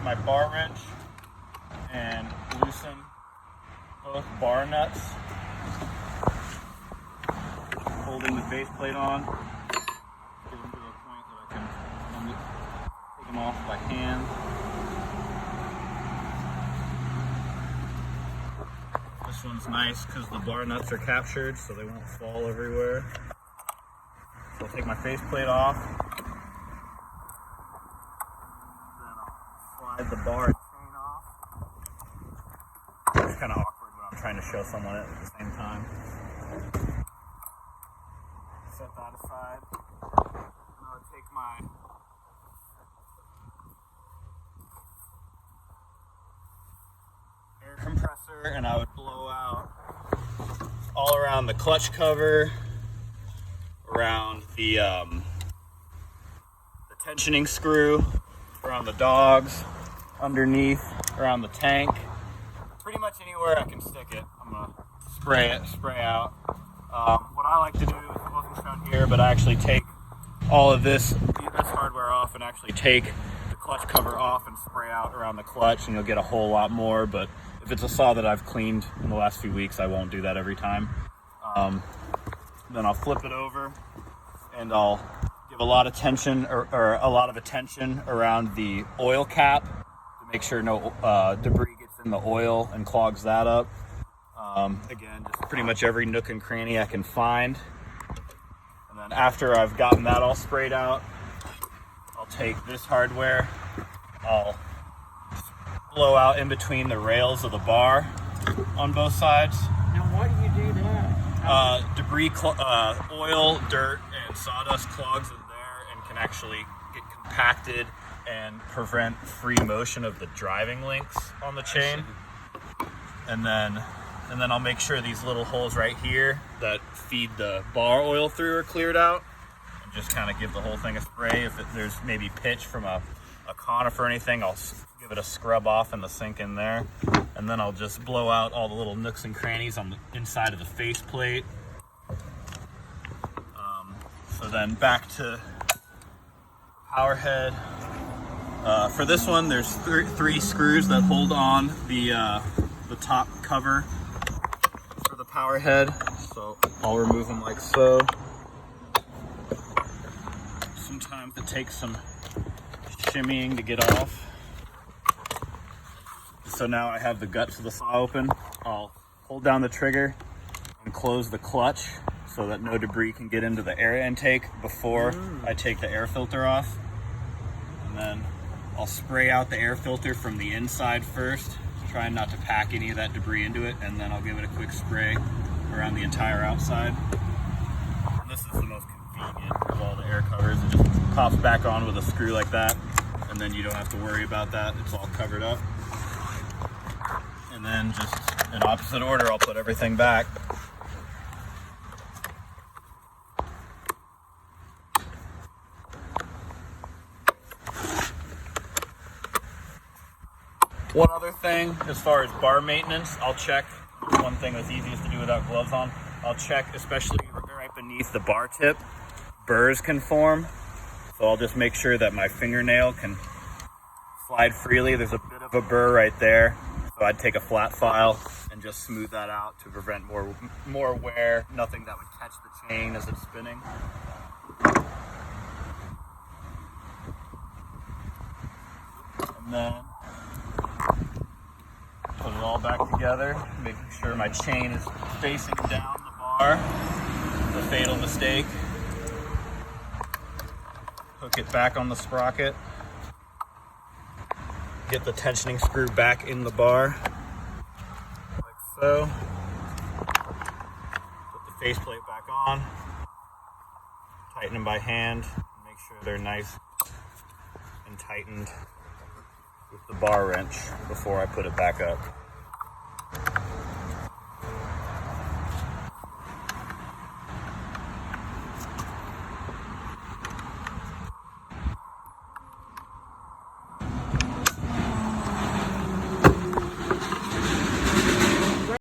my bar wrench and loosen both bar nuts, holding the faceplate on. Get them to a point that I can take them off by hand. This one's nice because the bar nuts are captured so they won't fall everywhere. So I'll take my faceplate off. Then I'll slide the bar and chain off. It's kind of awkward when I'm trying to show someone it at the same time. Set that aside. And I'll take my air compressor and I would blow out all around the clutch cover, around the tensioning screw, around the dogs, underneath, around the tank. Pretty much anywhere I can stick it, I'm gonna spray out. What I like to do, it wasn't shown here, but I actually take all of this hardware off and actually take the clutch cover off and spray out around the clutch, and you'll get a whole lot more. But if it's a saw that I've cleaned in the last few weeks, I won't do that every time. Then I'll flip it over and I'll give a lot of tension or a lot of attention around the oil cap to make sure no debris gets in the oil and clogs that up. Again, just pretty much every nook and cranny I can find. And then after I've gotten that all sprayed out, I'll take this hardware, I'll blow out in between the rails of the bar on both sides. Now, why do you do that? Debris, oil, dirt, and sawdust clogs in there and can actually get compacted and prevent free motion of the driving links on the chain. And then I'll make sure these little holes right here that feed the bar oil through are cleared out, and just kind of give the whole thing a spray. If there's maybe pitch from a conifer or anything, I'll give it a scrub off in the sink in there. And then I'll just blow out all the little nooks and crannies on the inside of the faceplate. So then back to power head. For this one, there's three screws that hold on the top cover for the power head. So I'll remove them like so. Sometimes it takes some shimmying to get off. So now I have the guts of the saw open. I'll hold down the trigger and close the clutch so that no debris can get into the air intake before I take the air filter off. And then I'll spray out the air filter from the inside first, trying not to pack any of that debris into it, and then I'll give it a quick spray around the entire outside. And this is the most convenient of all the air covers. It just pops back on with a screw like that, and then you don't have to worry about that. It's all covered up. And then just in opposite order, I'll put everything back. One other thing, as far as bar maintenance, I'll check, one thing that's easiest to do without gloves on, I'll check, especially right beneath the bar tip, burrs can form. So I'll just make sure that my fingernail can slide freely. There's a bit of a burr right there. So I'd take a flat file and just smooth that out to prevent more wear, nothing that would catch the chain as it's spinning. And then put it all back together, making sure my chain is facing down the bar, the fatal mistake. Hook it back on the sprocket. Get the tensioning screw back in the bar, like so. Put the faceplate back on. Tighten them by hand. Make sure they're nice and tightened with the bar wrench before I put it back up.